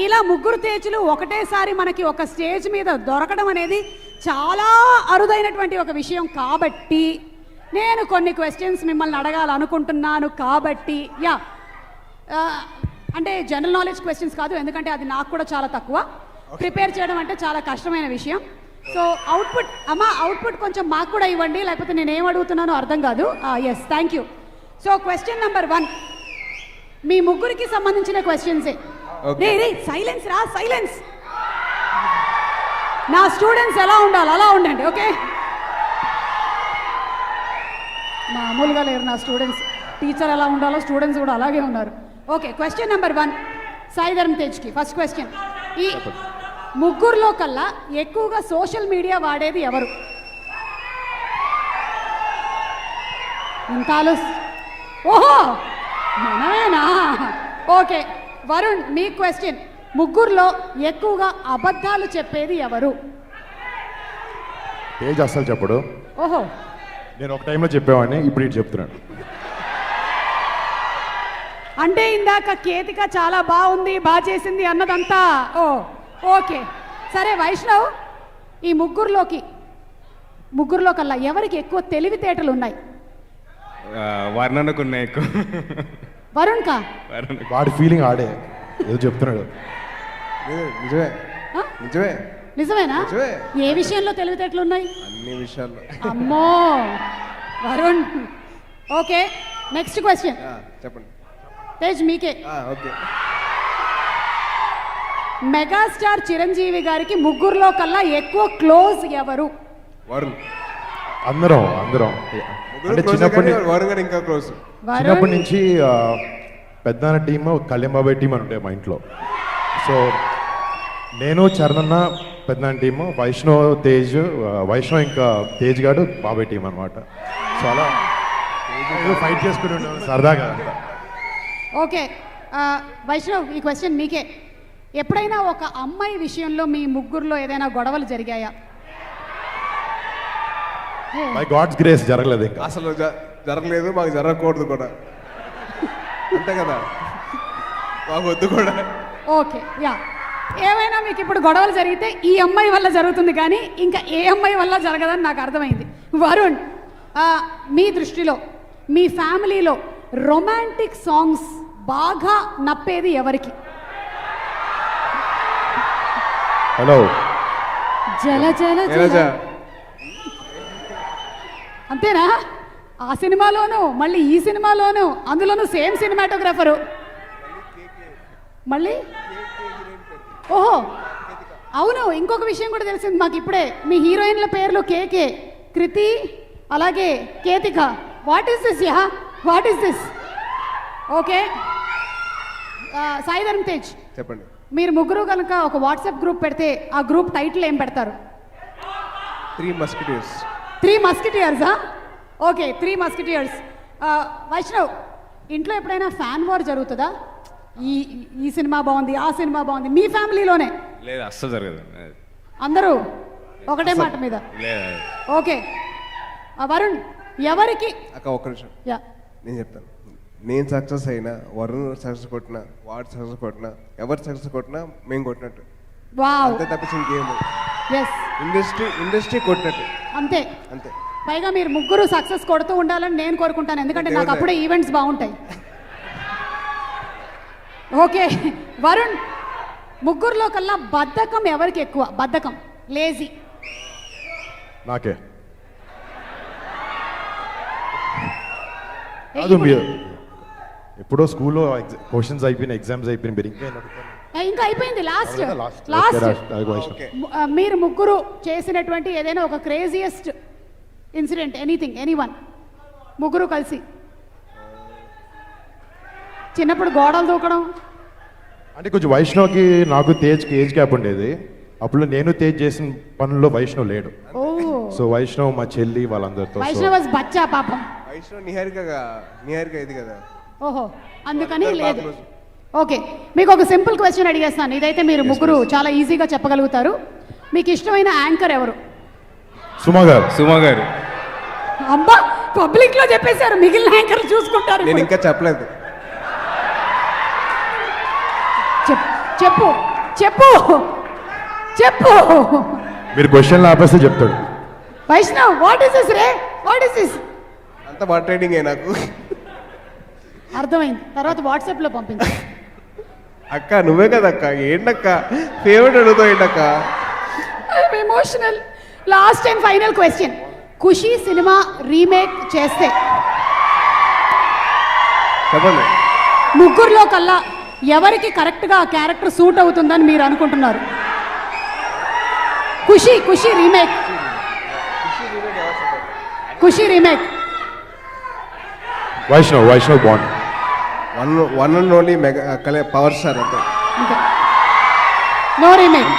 ఇలా ముగ్గురు తేజులు ఒకటేసారి మనకి ఒక స్టేజ్ మీద దొరకడం అనేది చాలా అరుదైనటువంటి ఒక విషయం కాబట్టి నేను కొన్ని క్వశ్చన్స్ మిమ్మల్ని అడగాలనుకుంటున్నాను కాబట్టి అంటే జనరల్ నాలెడ్జ్ క్వశ్చన్స్ కాదు, ఎందుకంటే అది నాకు కూడా చాలా తక్కువ. ప్రిపేర్ చేయడం అంటే చాలా కష్టమైన విషయం. సో అవుట్పుట్ కొంచెం మాకు కూడా ఇవ్వండి, లేకపోతే నేను ఏం అడుగుతున్నానో అర్థం కాదు. Yes, thank you. So question number 1 మీ ముగ్గురికి సంబంధించిన క్వశ్చన్సే. రే సైలెన్స్ రా, సైలెన్స్. నా స్టూడెంట్స్ ఎలా ఉండాలి అలా ఉండండి, ఓకే? మామూలుగా లేరు నా స్టూడెంట్స్. టీచర్ ఎలా ఉండాలో స్టూడెంట్స్ కూడా అలాగే ఉన్నారు. Okay, question number 1 Sai Dharam తేజ్కి. ఫస్ట్ క్వశ్చన్, ఈ ముగ్గురులో కల్లా ఎక్కువగా సోషల్ మీడియా వాడేది ఎవరు? ఇంతాలు ఓహో మనమేనా? ఓకే వరుణ్, మీ క్వశ్చన్, ముగ్గురులో ఎక్కువగా అబద్ధాలు చెప్పేది ఎవరు? తేజ్ అస్సలు చెప్పడు. ఓహో, నేను ఒక టైంలో చెప్పేవాడిని, ఇప్పుడు ఇటు చెప్తున్నాను. అంటే ఇందాక కేతిక చాలా బాగుంది, బాగా చేసింది అన్నదంతా ఓకే సరే. వైష్ణవ్, ఈ ముగ్గురులో కల్లా ఎవరికి ఎక్కువ తెలివితేటలు ఉన్నాయి? వర్ణనకున్నాయి ఎక్కువ. వరుణ్ కా? వాడి ఫీలింగ్ ఆడే ఏదో చెప్తున్నాడు. నిజమే నిజమే నిజమేనా? నిజమే. ఏ విషయంలో తెలివితేటలు ఉన్నాయి? అన్ని విషయాల్లో. అమ్మో వరుణ్. Okay, next question. చెప్పండి తేజ్, మీకే. ఓకే, మెగాస్టార్ చిరంజీవి గారికి ముగ్గురులో కల్లా ఎక్కువ క్లోజ్ ఎవరు? వరుణ్. అందరం అంటే చిన్నప్పటి నుంచి పెద్దన్న టీమ్, కళ్యాణ్ బాబాయ్ టీం అని ఉంటాయి మా ఇంట్లో. సో నేను, చరణన్న పెద్దన్న టీము, వైష్ణవ్ తేజ్, వైష్ణవ్ ఇంకా తేజ్ గాడు బాబాయ్ టీం అనమాట. సో అలా ఫైట్ చేసుకుని ఉంటాం సరదాగా. ఓకే వైష్ణవ్, ఈ క్వశ్చన్ మీకే. ఎప్పుడైనా ఒక అమ్మాయి విషయంలో మీ ముగ్గురులో ఏదైనా గొడవలు జరిగాయా? బై గాడ్స్ గ్రేస్ జరగలేదు, ఇంకా అసలు జరగలేదు, మాకు జరగకూడదు కూడా, అంతే కదా, మాకు వద్దు కూడా. ఓకే ఏమైనా మీకు ఇప్పుడు గొడవలు జరిగితే ఈ అమ్మాయి వల్ల జరుగుతుంది, కానీ ఇంకా ఏ అమ్మాయి వల్ల జరగదని నాకు అర్థమైంది. వరుణ్, మీ దృష్టిలో మీ ఫ్యామిలీలో రొమాంటిక్ సాంగ్స్ బాగా నప్పేది ఎవరికి? హలో, జల జల జల అంతేనా? ఆ సినిమాలోను మళ్ళీ ఈ సినిమాలోను, అందులోనూ సేమ్ సినిమాటోగ్రాఫరు. మళ్ళీ ఓహో అవును, ఇంకొక విషయం కూడా తెలిసింది మాకు ఇప్పుడే. మీ హీరోయిన్ల పేర్లు కేకే, కృతి, అలాగే Ketika. What is this what is this? Okay Sai Dharam Tej, చెప్పండి. మీరు ముగ్గురు కనుక ఒక వాట్సాప్ గ్రూప్ పెడితే ఆ గ్రూప్ టైటిల్ ఏం పెడతారు? 3 Musketeers. 3 Musketeers. Okay, 3 Musketeers. Vaishnav, ఇంట్లో ఎప్పుడైనా ఫ్యాన్ వార్ జరుగుతుందా? ఈ సినిమా బాగుంది, ఆ సినిమా బాగుంది, మీ ఫ్యామిలీలోనే? లేదు, అస్సలు జరగదు. అందరూ ఒకటే మాట మీద? లేదు. ఓకే వరుణ్, ఎవరికి? అక్క ఒక్క నిమిషం, నేను చెప్తాను. నేను సక్సెస్ అయినా, వరుణ్ సక్సెస్ కొట్టినా, వాడు సక్సెస్ కొట్టినా, ఎవరు సక్సెస్ కొట్టినా మేము కొట్టినట్టు. వావ్, అంతే తప్పించి ఇంకేం లేదు. ఎస్, ఇండస్ట్రీ కొట్టినట్టు, అంతే అంతే. పైగా మీరు ముగ్గురు సక్సెస్ కొడుతూ ఉండాలని నేను కోరుకుంటాను, ఎందుకంటే నాకు అప్పుడే ఈవెంట్స్ బాగుంటాయి. ఓకే వరుణ్, ముగ్గురులో కల్లా బద్ధకం ఎవరికి ఎక్కువ? బద్ధకం, లేజీ. నాకే. ఎప్పుడో స్కూల్లో క్వశ్చన్స్ అయిపోయిన, ఎగ్జామ్స్ అయిపోయిన, మీరు ఇంకా అయిపోయింది. లాస్ట్ మీరు ముగ్గురు చేసినటువంటి ఏదైనా ఒక క్రేజియస్ట్ ఇన్సిడెంట్, ఎనీథింగ్, ఎనీవన్, ముగ్గురు కలిసి. చిన్నప్పుడు గోడలు దూకడం అంటే కొంచెం వైష్ణవ్కి నాకు తేజ్కి ఏజ్ గ్యాప్ ఉండేది. అప్పుడు నేను తేజ్ చేసిన పనుల్లో వైష్ణవ్ లేడు. సో వైష్ణవ్ మా చెల్లి వాళ్ళందరితో. వైష్ణవ్ వాజ్ బచ్చా పాపం. వైష్ణవ్ నిహారిక ఇది కదా. ఓహో, అందుకని లేదు. ఓకే, మీకు ఒక సింపుల్ క్వశ్చన్ అడిగేస్తాను, ఇదైతే మీరు ముగ్గురు చాలా ఈజీగా చెప్పగలుగుతారు. మీకు ఇష్టమైన యాంకర్ ఎవరు? సుమా గారు. అబ్బా, పబ్లిక్ లో చెప్పేశారు, మిగిలిన యాంకర్లు చూసుకుంటారు. నేను ఇంకా చెప్పలేదు. చెప్పు చెప్పు చెప్పు మీరు క్వశ్చన్లు ఆపేస్తే చెప్తాడు. వైష్ణవ్ వాట్ ఇస్ దిస్ రే, వాట్ ఇస్ దిస్? అంత మాట్లాడింగే నాకు. అర్థమైంది, తర్వాత వాట్సాప్ లో పంపించు. అక్క నువ్వే కదా అక్క, ఏంటక్క ఫేవరెట్ అడుగుతావు ఏంటక్క? I'm emotional. Last and final question, Kushi cinema remake చేస్తే చెప్పండి. ముగ్గురులో కల్లా ఎవరికి కరెక్ట్గా ఆ క్యారెక్టర్ సూట్ అవుతుందని మీరు అనుకుంటున్నారు? Kushi Kushi remake, Kushi remake. Vaishnav bond. One and only mega power star అంతే. అంతే, నో రీమేక్.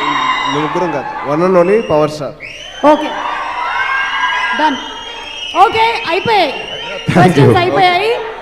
ముగ్గురం కాదు, one and only power star. Okay, done. Okay, అయిపోయాయి క్వశ్చన్స్, అయిపోయాయి.